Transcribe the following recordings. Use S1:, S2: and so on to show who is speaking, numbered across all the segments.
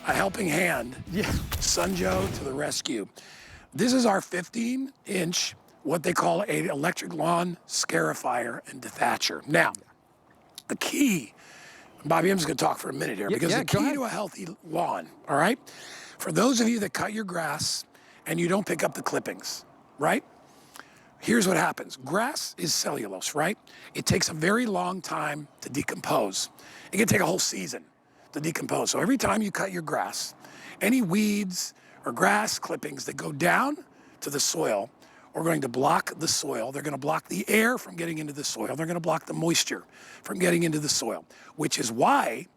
S1: a helping hand.
S2: Yeah.
S1: Sunjo to the rescue. This is our 15-inch, what they call an electric lawn scarifier and dethatcher. Now, the key, Bobby, I'm just going to talk for a minute here, because the key to a healthy lawn, all right? For those of you that cut your grass and you don't pick up the clippings, right? Here's what happens. Grass is cellulose, right? It takes a very long time to decompose. It can take a whole season to decompose. So every time you cut your grass, any weeds or grass clippings that go down to the soil are going to block the soil. They're going to block the air from getting into the soil. They're going to block the moisture from getting into the soil, which is why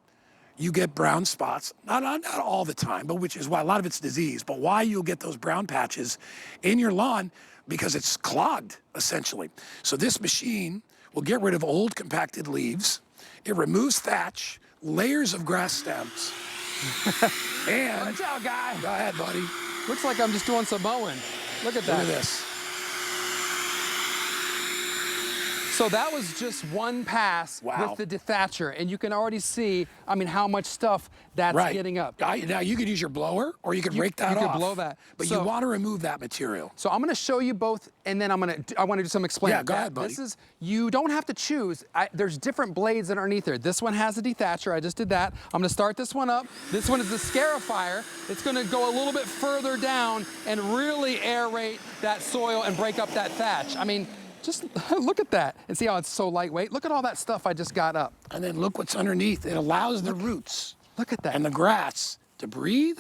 S1: you get brown spots, not all the time, but which is why a lot of it's disease, but why you'll get those brown patches in your lawn, because it's clogged, essentially. So this machine will get rid of old compacted leaves. It removes thatch, layers of grass stems, and...
S2: Watch out, guy.
S1: Go ahead, buddy.
S2: Looks like I'm just doing some mowing. Look at that.
S1: Look at this.
S2: So that was just one pass with the dethatcher, and you can already see, I mean, how much stuff that's getting up.
S1: Now, you could use your blower, or you could rake that off.
S2: You could blow that.
S1: But you want to remove that material.
S2: So I'm going to show you both, and then I want to do some explaining.
S1: Yeah, go ahead, buddy.
S2: This is, you don't have to choose. There's different blades underneath there. This one has a dethatcher. I just did that. I'm going to start this one up. This one is the Scarifier. It's going to go a little bit further down and really aerate that soil and break up that thatch. I mean, just look at that and see how it's so lightweight. Look at all that stuff I just got up.
S1: And then look what's underneath. It allows the roots.
S2: Look at that.
S1: And the grass to breathe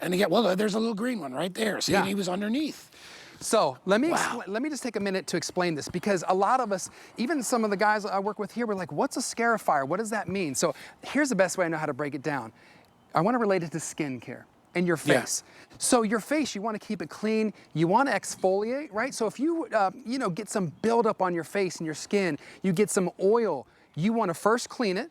S1: and to get, well, there's a little green one right there. See, and he was underneath.
S2: So let me just take a minute to explain this, because a lot of us, even some of the guys I work with here, were like, what's a Scarifier? What does that mean? So here's the best way I know how to break it down. I want to relate it to skincare. And your face. Yeah. So your face, you want to keep it clean. You want to exfoliate, right? So if you, get some buildup on your face and your skin, you get some oil, you want to first clean it,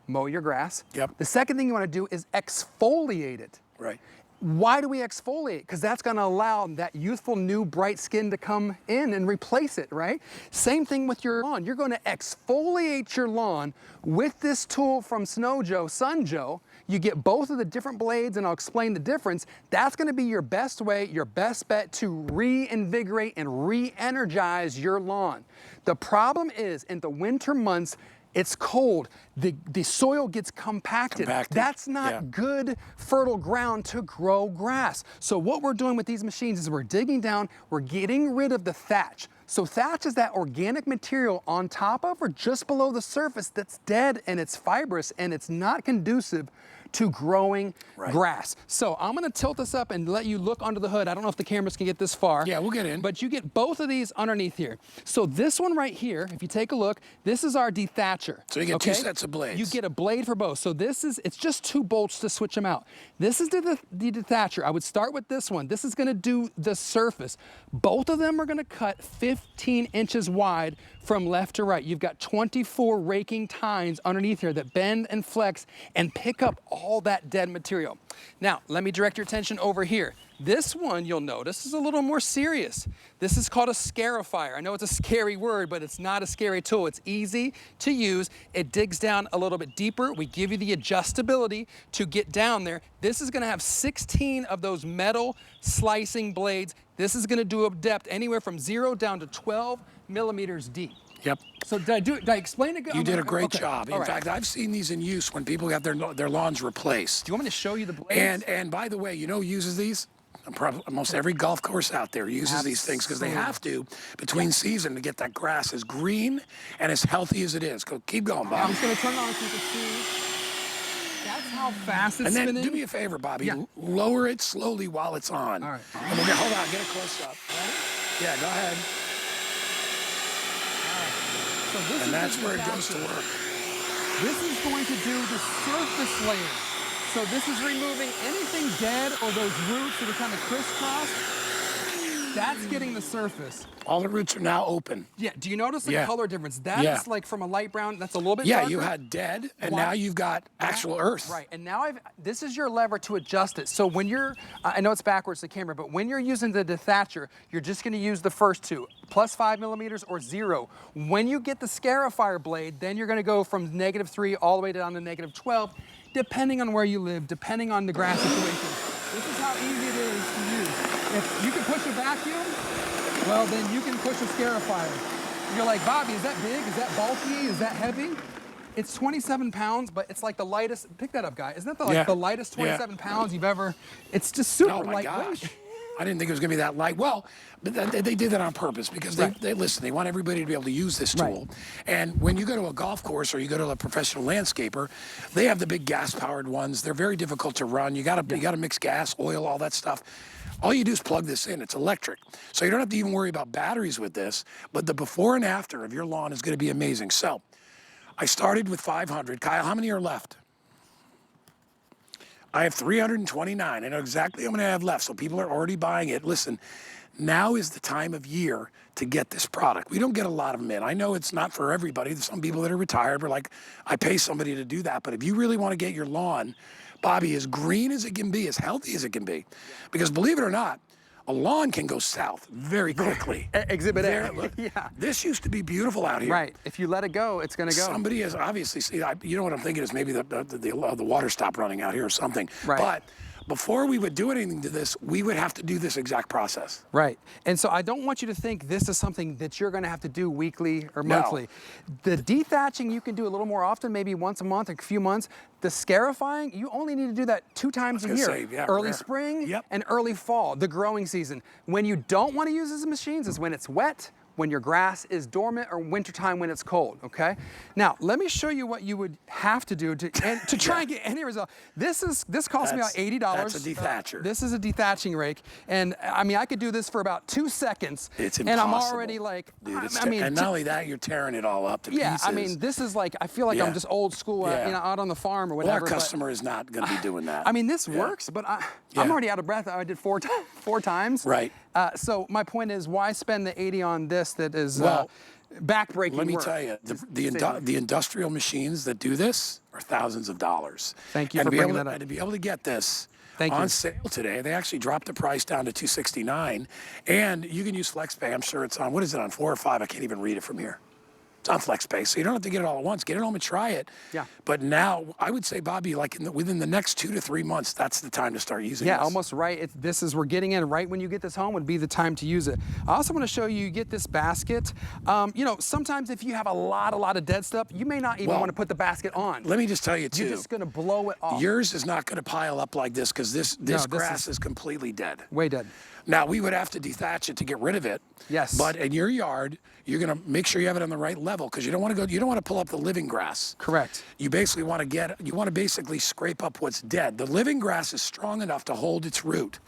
S2: mow your grass.
S1: Yep.
S2: The second thing you want to do is exfoliate it.
S1: Right.
S2: Why do we exfoliate? Because that's going to allow that youthful, new, bright skin to come in and replace it, right? Same thing with your lawn. You're going to exfoliate your lawn with this tool from Sunjo. You get both of the different blades, and I'll explain the difference. That's going to be your best way, your best bet to reinvigorate and re-energize your lawn. The problem is, in the winter months, it's cold. The soil gets compacted. That's not good fertile ground to grow grass. So what we're doing with these machines is we're digging down, we're getting rid of the thatch. So thatch is that organic material on top of or just below the surface that's dead and it's fibrous and it's not conducive to growing grass. So I'm gonna tilt this up and let you look under the hood. I don't know if the cameras can get this far.
S1: Yeah, we'll get in.
S2: But you get both of these underneath here. So this one right here, if you take a look, this is our dethatcher.
S1: So you get two sets of blades.
S2: You get a blade for both. So this is, it's just 2 bolts to switch them out. This is the dethatcher. I would start with this one. This is gonna do the surface. Both of them are gonna cut 15 inches wide from left to right. You've got 24 raking tines underneath here that bend and flex and pick up all that dead material. Now, let me direct your attention over here. This one, you'll notice, is a little more serious. This is called a Scarifier. I know it's a scary word, but it's not a scary tool. It's easy to use. It digs down a little bit deeper. We give you the adjustability to get down there. This is gonna have 16 of those metal slicing blades. This is gonna do a depth anywhere from 0 down to 12 millimeters deep.
S1: Yep.
S2: So did I explain it?
S1: You did a great job. In fact, I've seen these in use when people have their lawns replaced.
S2: Do you want me to show you the blades?
S1: And by the way, you know who uses these? Almost every golf course out there uses these things because they have to between season to get that grass as green and as healthy as it is. Keep going, Bob.
S2: I'm just going to turn it on so you can see. That's how fast it's spinning.
S1: And then do me a favor, Bobby. Lower it slowly while it's on.
S2: All right.
S1: And we're gonna, hold on, get a close up. Yeah, go ahead.
S2: So this
S1: and that's where it goes to work.
S2: This is going to do the surface layer. So this is removing anything dead or those roots that are kind of crisscrossed. That's getting the surface.
S1: All the roots are now open.
S2: Yeah, do you notice the color difference? That is like from a light brown, that's a little bit darker.
S1: You had dead, and now you've got actual earth.
S2: Right, and now this is your lever to adjust it. So when you're, I know it's backwards, the camera, but when you're using the dethatcher, you're just gonna use the first two, +5 millimeters or 0. When you get the Scarifier blade, then you're gonna go from -3 all the way down to -12. depending on where you live, depending on the grass situation. This is how easy it is to use. If you can push a vacuum, well, then you can push a Scarifier. You're like, Bobby, is that big? Is that bulky? Is that heavy? It's 27 pounds, but it's like the lightest, pick that up, guy. Isn't that the lightest 27 pounds you've ever, it's just super lightweight.
S1: Gosh. I didn't think it was going to be that light. Well, but they did that on purpose because they listen. They want everybody to be able to use this tool. And when you go to a golf course or you go to a professional landscaper, they have the big gas-powered ones. They're very difficult to run. You got to mix gas, oil, all that stuff. All you do is plug this in. It's electric. So you don't have to even worry about batteries with this. But the before and after of your lawn is going to be amazing. So I started with 500. Kyle, how many are left? I have 329. I know exactly how many I have left, so people are already buying it. Listen, now is the time of year to get this product. We don't get a lot of them in. I know it's not for everybody. There's some people that are retired, but like, I pay somebody to do that. But if you really want to get your lawn, Bobby, as green as it can be, as healthy as it can be, because believe it or not, a lawn can go south very quickly.
S2: Exhibit A.
S1: Look,
S2: Yeah.
S1: This used to be beautiful out here.
S2: Right. If you let it go, it's going to go.
S1: Somebody has obviously, you know what I'm thinking is maybe the water stopped running out here or something.
S2: Right.
S1: But before we would do anything to this, we would have to do this exact process.
S2: Right. And so I don't want you to think this is something that you're going to have to do weekly or monthly. The dethatching you can do a little more often, maybe once a month, a few months. The scarifying, you only need to do that 2 times a year. Early spring and early fall, the growing season. When you don't want to use these machines is when it's wet, when your grass is dormant, or wintertime when it's cold, okay? Now, let me show you what you would have to do to try and get any result. This cost me about $80.
S1: That's a dethatcher.
S2: This is a dethatching rake. And I mean, I could do this for about 2 seconds.
S1: It's impossible.
S2: And I'm already like,
S1: dude,
S2: and
S1: not only that, you're tearing it all up to pieces.
S2: I mean, this is like, I feel like I'm just old school, you know, out on the farm or whatever.
S1: Well, our customer is not going to be doing that.
S2: I mean, this works, but I'm already out of breath. I did 4 times.
S1: Right.
S2: So my point is, why spend the 80 on this that is back-breaking
S1: Let me
S2: work?
S1: tell you, the industrial machines that do this are thousands of dollars.
S2: Thank you for bringing that up.
S1: And to be able to get this
S2: Thank
S1: on
S2: you.
S1: sale today, they actually dropped the price down to $269, and you can use FlexPay. I'm sure it's on, what is it, on 4 or 5? I can't even read it from here. It's on FlexPay, so you don't have to get it all at once. Get it home and try it.
S2: Yeah.
S1: But now, I would say, Bobby, like within the next 2 to 3 months, that's the time to start using this.
S2: Yeah, almost right. We're getting in right when you get this home would be the time to use it. I also want to show you get this basket. You know, sometimes if you have a lot of dead stuff, you may not even want to put the basket on.
S1: Let me just tell you, too.
S2: You're just going to blow it off.
S1: Yours is not going to pile up like this because this grass is completely dead.
S2: Way dead.
S1: Now, we would have to dethatch it to get rid of it.
S2: Yes.
S1: But in your yard, you're going to make sure you have it on the right level because you don't want to pull up the living grass.
S2: Correct.
S1: You basically want to basically scrape up what's dead. The living grass is strong enough to hold its root.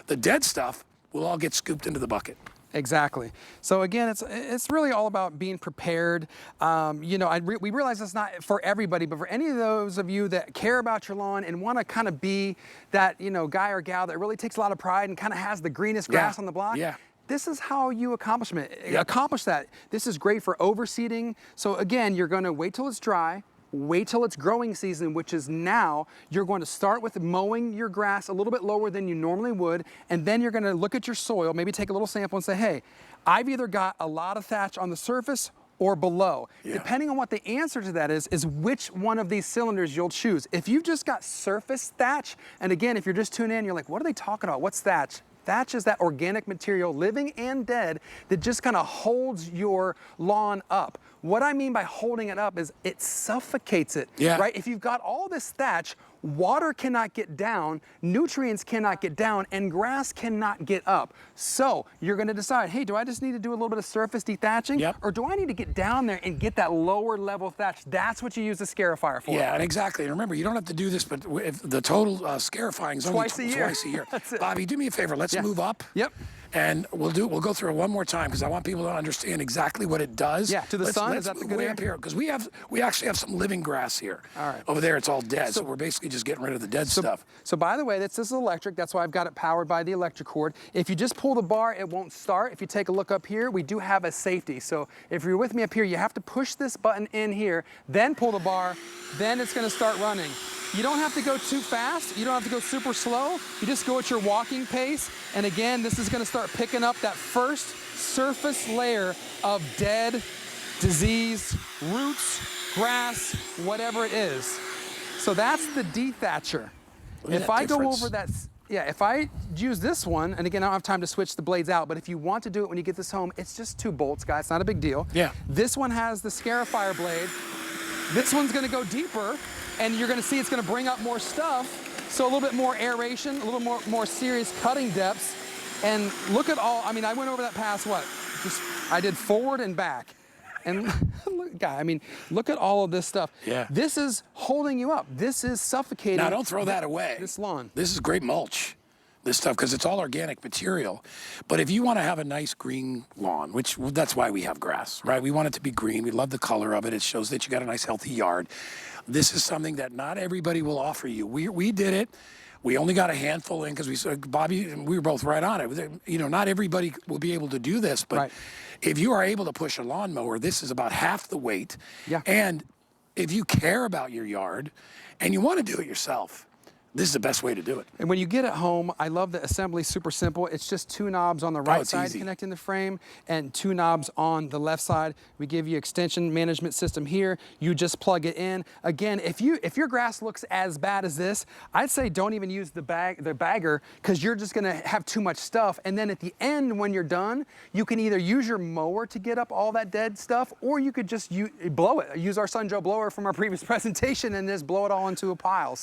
S1: The dead stuff will all get scooped into the bucket.
S2: Exactly. So again, it's really all about being prepared. You know, we realize it's not for everybody, but for any of those of you that care about your lawn and want to kind of be that, you know, guy or gal that really takes a lot of pride and kind of has the greenest grass on the block. Yeah. This is how you accomplish that. This is great for overseeding. So again, you're going to wait till it's dry. Wait till it's growing season, which is now. You're going to start with mowing your grass a little bit lower than you normally would, and then you're going to look at your soil, maybe take a little sample and say, hey, I've either got a lot of thatch on the surface or below. Yeah. Depending on what the answer to that is which one of these cylinders you'll choose. If you've just got surface thatch, and again, if you're just tuning in, you're like, what are they talking about? What's thatch? Thatch is that organic material, living and dead, that just kind of holds your lawn up. What I mean by holding it up is it suffocates it, right? If you've got all this thatch, water cannot get down, nutrients cannot get down, and grass cannot get up. So you're going to decide, hey, do I just need to do a little bit of surface dethatching, or do I need to get down there and get that lower level thatch? That's what you use the Scarifier for.
S1: Yeah, and exactly. And remember, you don't have to do this, but if the total Scarifying is only twice a year.
S2: That's it.
S1: Bobby, do me a favor. Let's move up.
S2: Yep.
S1: And we'll go through it one more time because I want people to understand exactly what it does.
S2: Yeah, to the sun. Is that the good
S1: way up here? Because we actually have some living grass here.
S2: All right.
S1: Over there, it's all dead. So we're basically just getting rid of the dead stuff.
S2: So by the way, this is electric. That's why I've got it powered by the electric cord. If you just pull the bar, it won't start. If you take a look up here, we do have a safety. So if you're with me up here, you have to push this button in here, then pull the bar, then it's going to start running. You don't have to go too fast. You don't have to go super slow. You just go at your walking pace. And again, this is going to start picking up that first surface layer of dead, disease, roots, grass, whatever it is. So that's the Dethatcher.
S1: Look at
S2: If
S1: that
S2: I go
S1: difference.
S2: over that, yeah, if I use this one, and again, I don't have time to switch the blades out, but if you want to do it when you get this home, it's just 2 bolts, guys, it's not a big deal.
S1: Yeah.
S2: This one has the Scarifier blade. This one's gonna go deeper, and you're gonna see it's gonna bring up more stuff, so a little bit more aeration, a little more serious cutting depths. And look at all, I mean, I went over that pass, what? I did forward and back. And look, guy, I mean, look at all of this stuff.
S1: Yeah.
S2: This is holding you up. This is suffocating.
S1: Now, don't throw that away.
S2: This lawn.
S1: This is great mulch, this stuff, because it's all organic material. But if you want to have a nice green lawn, which that's why we have grass, right? We want it to be green. We love the color of it. It shows that you got a nice, healthy yard. This is something that not everybody will offer you. We did it. We only got a handful in because we said, Bobby, and we were both right on it. You know, not everybody will be able to do this, but
S2: Right.
S1: if you are able to push a lawnmower, this is about half the weight.
S2: Yeah.
S1: And if you care about your yard and you want to do it yourself, this is the best way to do it.
S2: And when you get it home, I love the assembly, super simple. It's just 2 knobs on the right
S1: it's
S2: side
S1: easy.
S2: connecting the frame and 2 knobs on the left side. We give you extension management system here. You just plug it in. Again, if your grass looks as bad as this, I'd say don't even use the bagger, because you're just gonna have too much stuff. And then at the end, when you're done, you can either use your mower to get up all that dead stuff, or you could just blow it. Use our Sun Joe blower from our previous presentation and just blow it all into a pile.